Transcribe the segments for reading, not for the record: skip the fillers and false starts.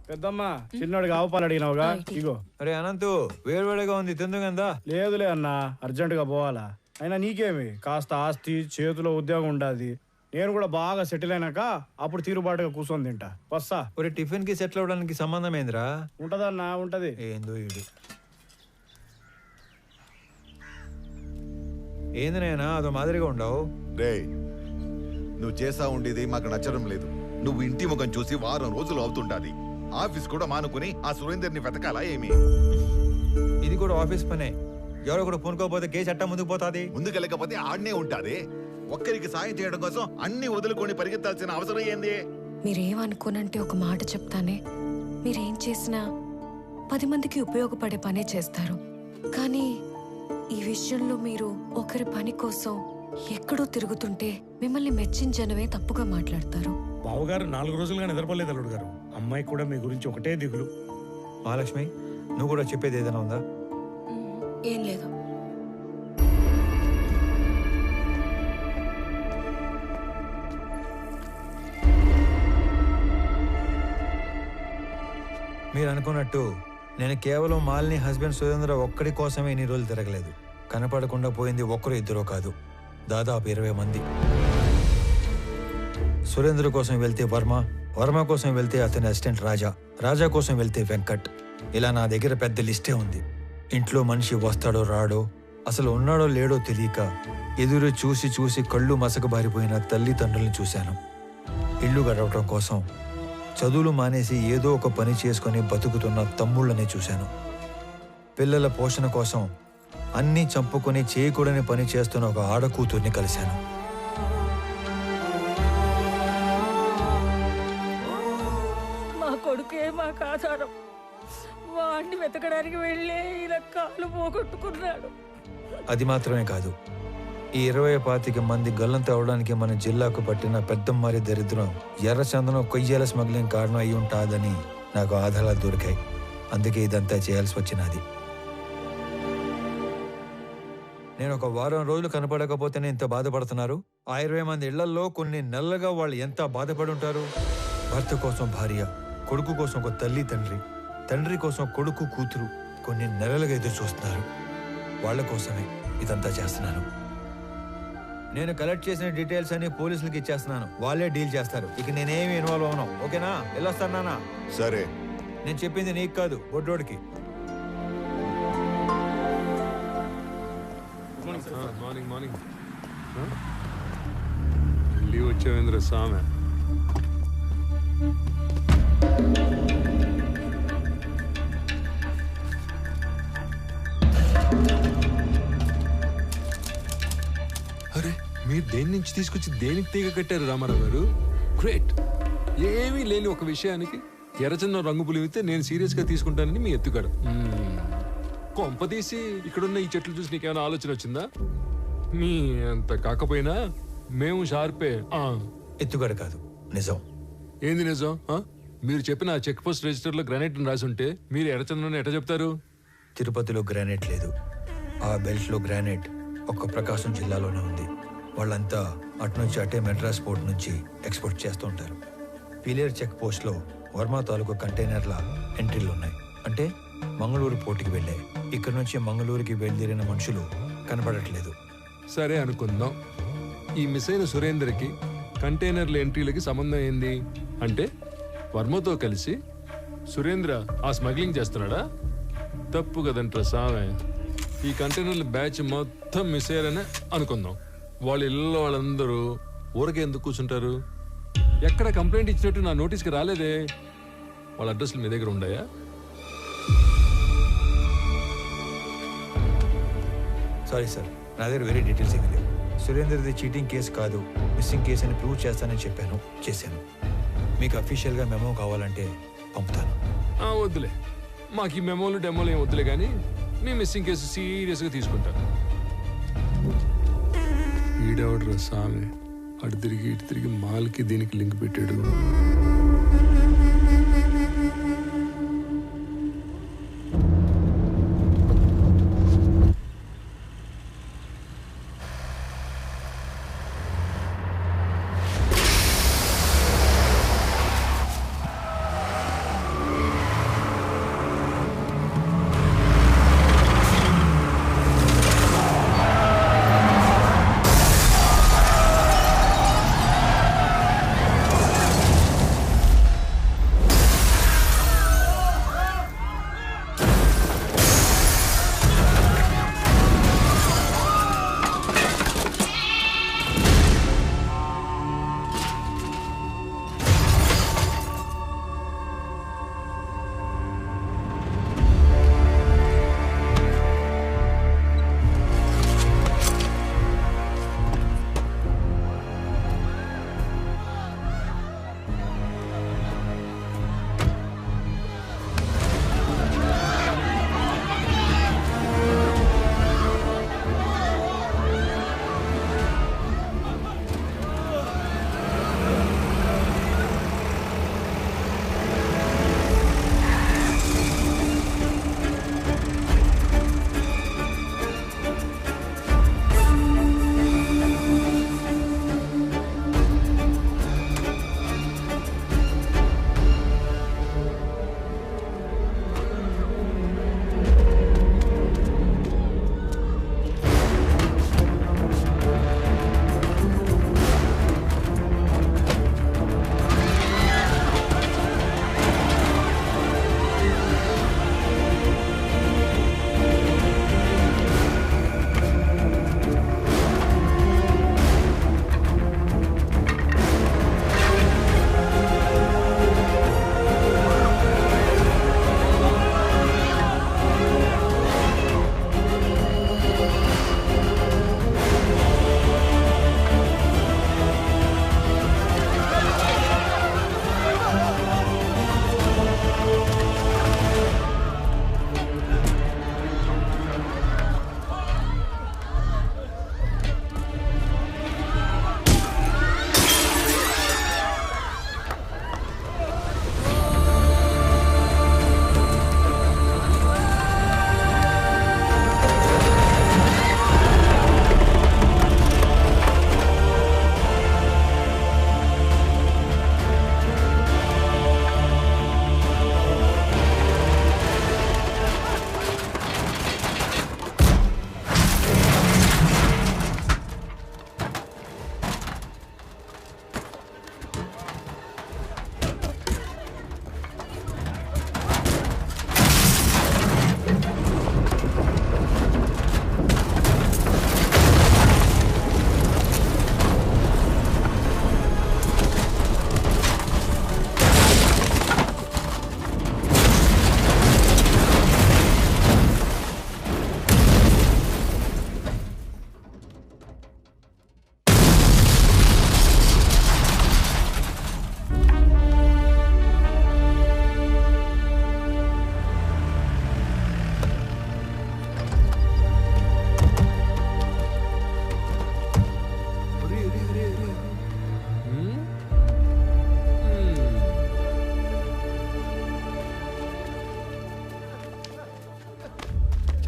పెద్దమ్మ చిన్నోడికి ఆవు పాలు అడిగినావుగా ఇగో. అరే అనంతు వేడివేడిగా ఉంది తిందుకందా? లేదులే అన్న, అర్జెంటుగా పోవాలా. అయినా నీకేమి కాస్త ఆస్తి చేతిలో ఉద్యోగం ఉండాది. నేను కూడా బాగా సెటిల్ అయినాక అప్పుడు తీరుబాటుగా కూర్చొని తింటా. వస్తా. ఒరే టిఫిన్ కి సెటిల్ అవడానికి సంబంధం ఏందిరా? ఉంటదన్నా ఉంటది. ఏందో ఈడు. ఏంది నాయనా అదో మాదిరిగా ఉండవు? రే నువ్వు చేసా ఉండేది మాకు నచ్చడం లేదు. నువ్వు ఇంటి ముఖం చూసి వారం రోజులు అవుతుండాది. ఆఫీస్ కూడా మానుకుని ఆ సురేందర్ని వెతకాలా ఏమి? ఇది కూడా ఆఫీస్ పనే. ఎవరో కూడా పూనుకోపోతే కేసు అట్టా ముందుకు పోతాది. ముందుకెళ్ళకపోతే ఆడనే ఉంటాది. ఒక్కరికి సాయం చేయడం కోసం అన్ని వదులుకొని పరిగెత్తాల్సిన అవసరం ఏంది? మీరేమనుకోనంటే ఒక మాట చెప్తానే. మీరేం చేసినా 10 మందికి ఉపయోగపడే పనే చేస్తారు. కానీ ఈ విషయంలో మీరు ఒకరి పని కోసం ఎక్కడో తిరుగుతుంటే మిమ్మల్ని మెచ్చించనవే తప్పుగా మాట్లాడతారు. బావగారు 4 రోజులుగా నిద్రపోలేదు అల్లుడు గారు. అమ్మాయి కూడా మీ గురించి ఒకటే దిగులు. మహాలక్ష్మి నువ్వు కూడా చెప్పేది ఏదైనా ఉందా? ఏం లేదు. మీరు అనుకున్నట్టు నేను కేవలం మాలిని హస్బెండ్ సురేంద్ర ఒక్కడి కోసమే ఇన్ని రోజులు తిరగలేదు. కనపడకుండా పోయింది ఒక్కరు ఇద్దరో కాదు, దాదాపు 20 మంది. సురేంద్ర కోసం వెళ్తే వర్మ, వర్మ కోసం వెళ్తే అతని అసిస్టెంట్ రాజా, రాజా కోసం వెళ్తే వెంకట్. ఇలా నా దగ్గర పెద్ద లిస్టే ఉంది. ఇంట్లో మనిషి వస్తాడో రాడో, అసలు ఉన్నాడో లేడో తెలియక ఎదురు చూసి చూసి కళ్ళు మసకబారిపోయిన తల్లిదండ్రులను చూశాను. ఇల్లు గడవటం కోసం చదువులు మానేసి ఏదో ఒక పని చేసుకుని బతుకుతున్న తమ్ముళ్ళని చూశాను. పిల్లల పోషణ కోసం అన్నీ చంపుకొని చేయకూడని పని చేస్తున్న ఒక ఆడకూతుర్ని కలిశాను. మా కొడుకే మాకు ఆధారం. వాడిని వెతకడానికి వెళ్ళే ఇలా కాలు పోగొట్టుకున్నాడు. అది మాత్రమే కాదు, ఈ 20-25 మంది గల్లంత అవడానికి మన జిల్లాకు పట్టిన పెద్దమ్మారి దరిద్రం ఎర్రచందనం కొయ్యేల స్మగ్లింగ్ కారణం అయి ఉంటాదని నాకు ఆధారాలు దొరికాయి. అందుకే ఇదంతా చేయాల్సి వచ్చినది. నేను ఒక వారం రోజులు కనపడకపోతేనే ఇంత బాధపడుతున్నారు. ఆ 20 మంది ఇళ్లలో కొన్ని నెలలుగా వాళ్ళు ఎంత బాధపడి ఉంటారు. భర్త కోసం భార్య, కొడుకు కోసం ఒక తల్లి తండ్రి, తండ్రి కోసం కొడుకు కూతురు కొన్ని నెలలుగా ఎదురు చూస్తున్నారు. వాళ్ళ కోసమే ఇదంతా చేస్తున్నాను. నేను కలెక్ట్ చేసిన డీటెయిల్స్ అన్ని పోలీసులకి ఇచ్చేస్తున్నాను. వాళ్ళే డీల్ చేస్తారు. ఇక నేనేమి ఇన్వాల్వ్ అవను. ఓకేనా? వెళ్ళొస్తాను నాన్న. సరే. నేను చెప్పింది నీకు కాదు, బొడ్డోడికి. మార్నింగ్ మార్నింగ్ లీవ్ వచ్చేవేంద్ర స్వామి. అరే మీరు దేని నుంచి తీసుకొచ్చి దేనికి తీగ కట్టారు రామారావు గారు? గ్రేట్. ఏమీ లేని ఒక విషయానికి ఎర్రచందనం రంగు పులివితే నేను సీరియస్గా తీసుకుంటానని మీ ఎత్తుగడ. కొంపదీసి ఇక్కడున్న ఈ చెట్లు చూసి నీకేమైనా ఆలోచన వచ్చిందా? మీ అంత కాకపోయినా మేము షార్పే. ఎత్తుగడ కాదు, నిజం. ఏంది నిజం? మీరు చెప్పిన ఆ చెక్ పోస్ట్ రిజిస్టర్లో గ్రానైట్ రాసి ఉంటే మీరు ఎర్రచందనం ఎట్లా చెప్తారు? తిరుపతిలో గ్రానైట్ లేదు. ఆ బెల్ట్లో గ్రానైట్ ఒక్క ప్రకాశం జిల్లాలోనే ఉంది. వాళ్ళంతా అటు నుంచి అటే మెడ్రాస్ పోర్ట్ నుంచి ఎక్స్పోర్ట్ చేస్తూ ఉంటారు. పీలేరు చెక్ పోస్ట్లో వర్మ తాలూకు కంటైనర్ల ఎంట్రీలు ఉన్నాయి. అంటే మంగళూరు పోర్టుకి వెళ్ళాయి. ఇక్కడ నుంచి మంగళూరుకి బయలుదేరిన మనుషులు కనపడట్లేదు. సరే అనుకుందాం. ఈ మిస్ అయిన సురేందర్కి కంటైనర్ల ఎంట్రీలకి సంబంధం ఏంది? అంటే వర్మతో కలిసి సురేంద్ర ఆ స్మగ్లింగ్ చేస్తున్నాడా? తప్పు కదంట్రా సామె. ఈ కంటైనర్ల బ్యాచ్ మొత్తం మిస్ అయ్యారనే అనుకుందాం. వాళ్ళ ఇళ్ళలో వాళ్ళందరూ ఊరికే ఎందుకు కూర్చుంటారు? ఎక్కడ కంప్లైంట్ ఇచ్చినట్టు నా నోటీస్కి రాలేదే. వాళ్ళ అడ్రస్లు మీ దగ్గర ఉన్నాయా? సారీ సార్, నా దగ్గర వేరే డీటెయిల్స్ ఏమీ లేవు. సురేందర్ది చీటింగ్ కేసు కాదు, మిస్సింగ్ కేసు అని ప్రూవ్ చేస్తానని చెప్పాను, చేశాను. మీకు అఫీషియల్గా మెమో కావాలంటే పంపుతాను. వద్దులే, మాకు ఈ మెమోలు డెమోలు ఏం వద్దులే, కానీ మీ మిస్సింగ్ కేసు సీరియస్గా తీసుకుంటాను. ఈడెవడ్రా సామి, అటు తిరిగి ఇటు తిరిగి మాల్కి దీనికి లింక్ పెట్టాడు.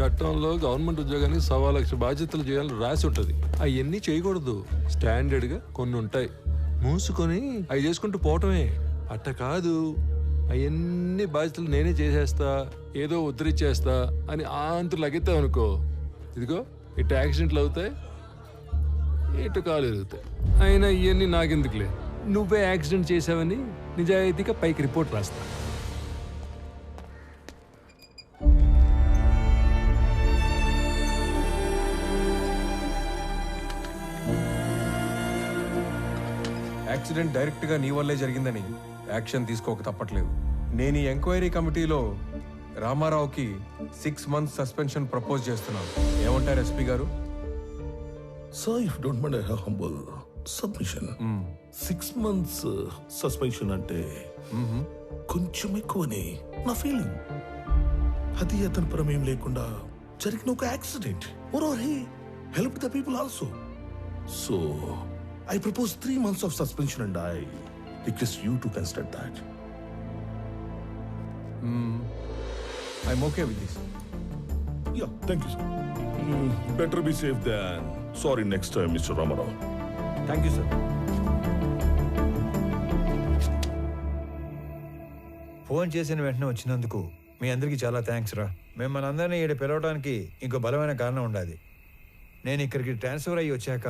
చట్టంలో గవర్నమెంట్ ఉద్యోగానికి 1,00,000 బాధ్యతలు చేయాలని రాసి ఉంటుంది. అవన్నీ చేయకూడదు. స్టాండర్డ్గా కొన్ని ఉంటాయి, మూసుకొని అవి చేసుకుంటూ పోవటమే. అట్ట కాదు, అవన్నీ బాధ్యతలు నేనే చేసేస్తా, ఏదో ఉద్ధరించేస్తా అని అంతు లగెత్తావు అనుకో, ఇదిగో ఇటు యాక్సిడెంట్లు అవుతాయి, ఇటు కాలు ఎరుగుతాయి. అయినా ఇవన్నీ నాకెందుకులే, నువ్వే యాక్సిడెంట్ చేసావని నిజాయితీగా పైకి రిపోర్ట్ రాస్తా. యాక్సిడెంట్ డైరెక్ట్గా నీ వల్లే జరిగిందని యాక్షన్ తీసుకోక తప్పట్లేదు. నేను ఈ ఎంక్వైరీ కమిటీలో రామారావుకి 6 months సస్పెన్షన్ ప్రపోజ్ చేస్తున్నాను. ఏమంటారు ఎస్పీ గారు? Sir, if you don't mind a humble submission. 6 months suspension అంటే కొంచెం ఎక్కువని నా ఫీలింగ్. అది అతని ప్రమేయం లేకుండా జరిగిన ఒక accident. Moreover, he helped the people also. So, I propose 3 months of suspension and I request you to consider that. I'm okay with this. Yeah, thank you, sir. Better be safe than sorry next time, Mr. Ramarao. Thank you sir. Phone చేసిన వెంటనే వచ్చినందుకు మీ అందరికీ చాలా thanks రా. మిమ్మల్ని అందరినీ ఇక్కడ పిలవడానికి ఇంకో బలమైన కారణం ఉండాలి. నేను ఇక్కడికి ట్రాన్స్ఫర్ అయ్యి వచ్చాక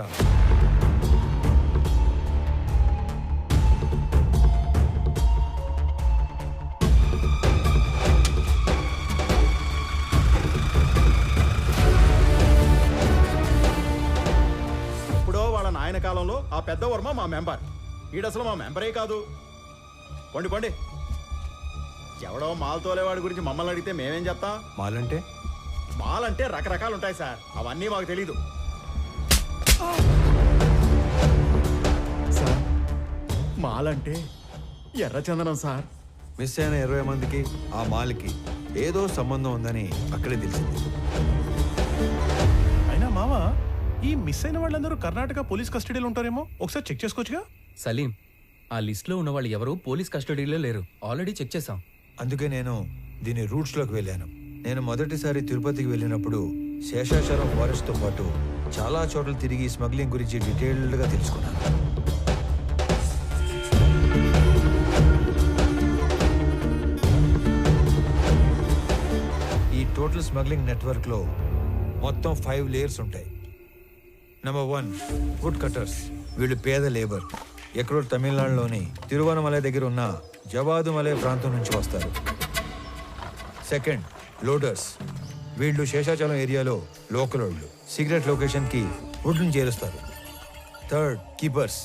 ఆయన కాలంలో ఆ పెద్ద వర్మ మా మెంబర్, ఈడసలు మా మెంబరే కాదు. పండి పండి, ఎవడో మాల్ తోలేవాడి గురించి మమ్మల్ని అడిగితే మేమేం చెప్తాం? మాల్ అంటే రకరకాలు ఉంటాయి సార్, అవన్నీ మాకు తెలీదు. సార్, మాల్ అంటే ఎర్రచందనం సార్. మిస్ అయిన 20 మందికి ఆ మాల్కి ఏదో సంబంధం ఉందని అక్కడే తెలిసింది. అయినా మావా, ఈ మిస్ అయిన వాళ్ళందరూ కర్ణాటక పోలీస్ కస్టడీలో ఉంటారేమో, ఒకసారి చెక్ చేసుకోవచ్చుగా? సలీం, ఆ లిస్ట్లో ఉన్న వాళ్ళు ఎవరు పోలీస్ కస్టడీలో లేరు, ఆల్రెడీ చెక్ చేశాం. అందుకే నేను దీని రూట్స్లోకి వెళ్ళాను. నేను మొదటిసారి తిరుపతికి వెళ్ళినప్పుడు శేషాచలం ఫారెస్ట్తో పాటు చాలా చోట్ల తిరిగి స్మగ్లింగ్ గురించి డీటెయిల్డ్గా తెలుసుకున్నాను. ఈ టోటల్ స్మగ్లింగ్ నెట్వర్క్లో మొత్తం 5 layers ఉంటాయి. Number 1, wood cutters. వీళ్ళు పేద లేబర్. ఎక్కడో తమిళనాడులోని తిరువనమలై దగ్గర ఉన్న జవాదుమలై ప్రాంతం నుంచి వస్తారు. Second, loaders. వీళ్ళు శేషాచలం ఏరియాలో లోకల్ వాళ్ళు. సీక్రెట్ లొకేషన్కి వుడ్ని చేరుస్తారు. Third, keepers.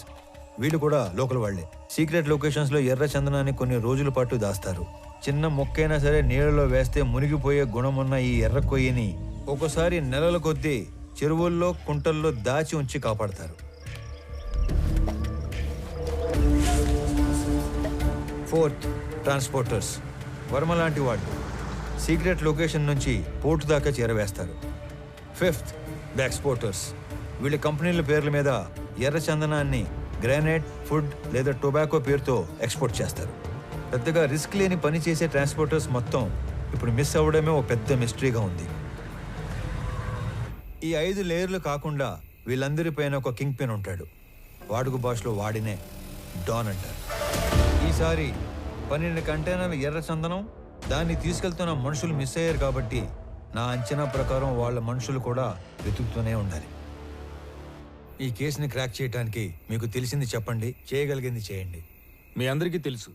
వీళ్ళు కూడా లోకల్ వాళ్లే. సీక్రెట్ లొకేషన్స్లో ఎర్ర చందనాన్ని కొన్ని రోజుల పాటు దాస్తారు. చిన్న మొక్కైనా సరే నీళ్ళలో వేస్తే మునిగిపోయే గుణమున్న ఈ ఎర్ర కొయ్యని ఒక్కోసారి నెలల కొద్దీ చెరువుల్లో కుంటల్లో దాచి ఉంచి కాపాడతారు. Fourth, transporters. వర్మ లాంటి వాళ్ళు సీక్రెట్ లొకేషన్ నుంచి పోర్టు దాకా చేరవేస్తారు. Fifth, exporters. వీళ్ళ కంపెనీల పేర్ల మీద ఎర్ర చందనాన్ని గ్రానైట్, ఫుడ్ లేదా టొబాకో పేరుతో ఎక్స్పోర్ట్ చేస్తారు. పెద్దగా రిస్క్ లేని పని చేసే ట్రాన్స్పోర్టర్స్ మొత్తం ఇప్పుడు మిస్ అవ్వడమే ఒక పెద్ద మిస్టరీగా ఉంది. ఈ 5 లేయర్లు కాకుండా వీళ్ళందరిపైన ఒక కింగ్ పిన్ ఉంటాడు. వాడుక భాషలో వాడినే డాన్ అంటారు. ఈసారి 12 కంటైనర్ల ఎర్ర చందనం, దాన్ని తీసుకెళ్తున్న మనుషులు మిస్ అయ్యారు కాబట్టి నా అంచనా ప్రకారం వాళ్ళ మనుషులు కూడా వెతుకుతూనే ఉండాలి. ఈ కేసుని క్రాక్ చేయడానికి మీకు తెలిసింది చెప్పండి, చేయగలిగింది చేయండి. మీ అందరికీ తెలుసు